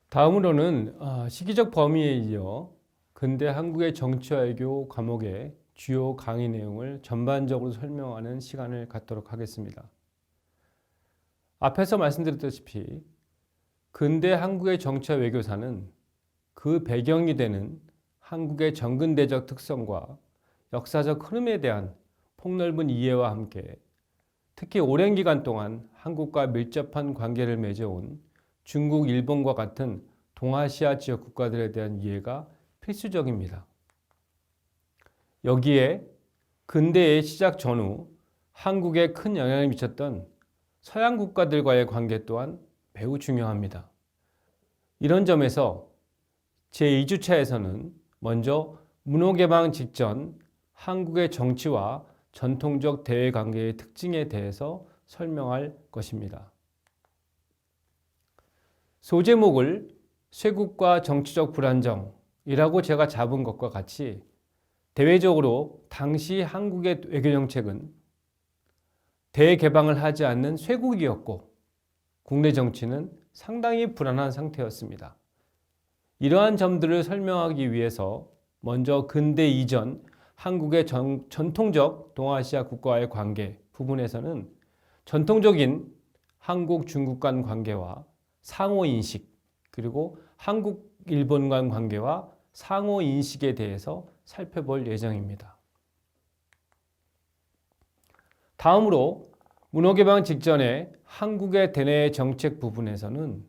다음으로는 시기적 범위에 이어 근대 한국의 정치와 외교 과목의 주요 강의 내용을 전반적으로 설명하는 시간을 갖도록 하겠습니다. 앞에서 말씀드렸다시피 근대 한국의 정치와 외교사는 그 배경이 되는 한국의 정근대적 특성과 역사적 흐름에 대한 폭넓은 이해와 함께 특히 오랜 기간 동안 한국과 밀접한 관계를 맺어온 중국, 일본과 같은 동아시아 지역 국가들에 대한 이해가 필수적입니다. 여기에 근대의 시작 전후 한국에 큰 영향을 미쳤던 서양 국가들과의 관계 또한 매우 중요합니다. 이런 점에서 제2주차에서는 먼저 문호개방 직전 한국의 정치와 전통적 대외관계의 특징에 대해서 설명할 것입니다. 소제목을 쇄국과 정치적 불안정이라고 제가 잡은 것과 같이 대외적으로 당시 한국의 외교정책은 대개방을 하지 않는 쇄국이었고 국내 정치는 상당히 불안한 상태였습니다. 이러한 점들을 설명하기 위해서 먼저 근대 이전 한국의 전통적 동아시아 국가와의 관계 부분에서는 전통적인 한국-중국 간 관계와 상호인식 그리고 한국-일본 간 관계와 상호인식에 대해서 살펴볼 예정입니다. 다음으로 문호개방 직전의 한국의 대내 정책 부분에서는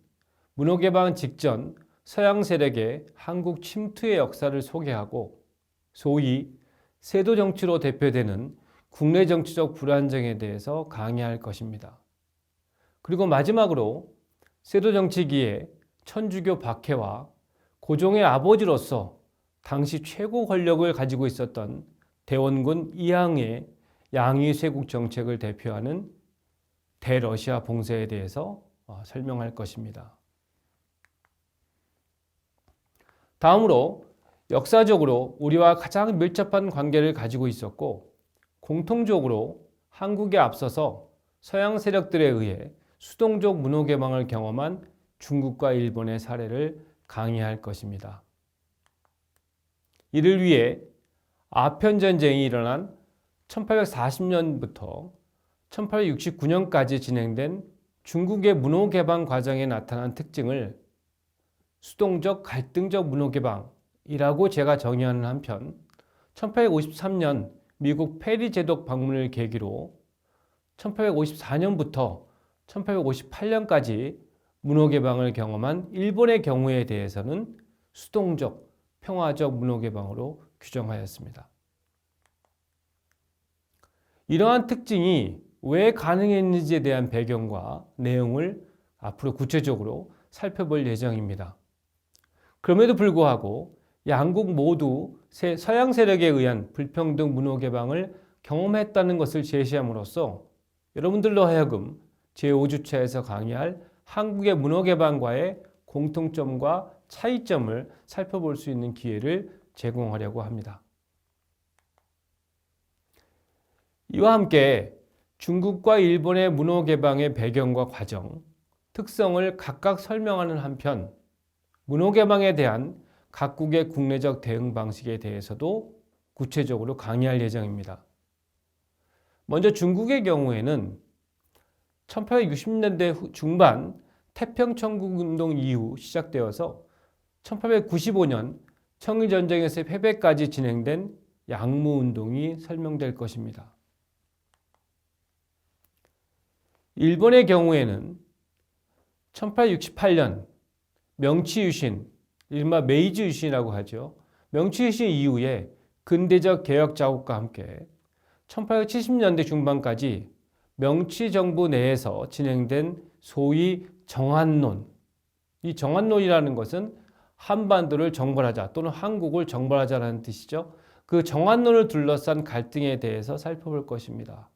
문호개방 직전 서양 세력의 한국 침투의 역사를 소개하고 소위 세도 정치로 대표되는 국내 정치적 불안정에 대해서 강의할 것입니다. 그리고 마지막으로 세도 정치기에 천주교 박해와 고종의 아버지로서 당시 최고 권력을 가지고 있었던 대원군 이항의 양위 쇄국 정책을 대표하는 대러시아 봉쇄에 대해서 설명할 것입니다. 다음으로 역사적으로 우리와 가장 밀접한 관계를 가지고 있었고 공통적으로 한국에 앞서서 서양 세력들에 의해 수동적 문호개방을 경험한 중국과 일본의 사례를 강의할 것입니다. 이를 위해 아편전쟁이 일어난 1840년부터 1869년까지 진행된 중국의 문호개방 과정에 나타난 특징을 수동적 갈등적 문호개방이라고 제가 정의하는 한편 1853년 미국 페리 제독 방문을 계기로 1854년부터 1858년까지 문호개방을 경험한 일본의 경우에 대해서는 수동적 평화적 문호개방으로 규정하였습니다. 이러한 특징이 왜 가능했는지에 대한 배경과 내용을 앞으로 구체적으로 살펴볼 예정입니다. 그럼에도 불구하고 양국 모두 서양 세력에 의한 불평등 문호개방을 경험했다는 것을 제시함으로써 여러분들로 하여금 제5주차에서 강의할 한국의 문호개방과의 공통점과 차이점을 살펴볼 수 있는 기회를 제공하려고 합니다. 이와 함께 중국과 일본의 문호개방의 배경과 과정, 특성을 각각 설명하는 한편 문호개방에 대한 각국의 국내적 대응 방식에 대해서도 구체적으로 강의할 예정입니다. 먼저 중국의 경우에는 1860년대 중반 태평천국운동 이후 시작되어서 1895년 청일전쟁에서 패배까지 진행된 양무운동이 설명될 것입니다. 일본의 경우에는 1868년 명치유신, 이른바 메이지 유신이라고 하죠. 명치유신 이후에 근대적 개혁 작업과 함께 1870년대 중반까지 명치 정부 내에서 진행된 소위 정한론. 이 정한론이라는 것은 한반도를 정벌하자 또는 한국을 정벌하자라는 뜻이죠. 그 정한론을 둘러싼 갈등에 대해서 살펴볼 것입니다.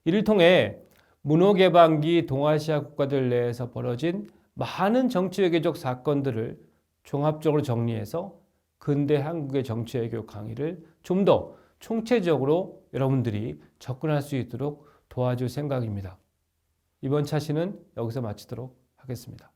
이를 통해 문호개방기 동아시아 국가들 내에서 벌어진 많은 정치외교적 사건들을 종합적으로 정리해서 근대 한국의 정치외교 강의를 좀 더 총체적으로 여러분들이 접근할 수 있도록 도와줄 생각입니다. 이번 차시는 여기서 마치도록 하겠습니다.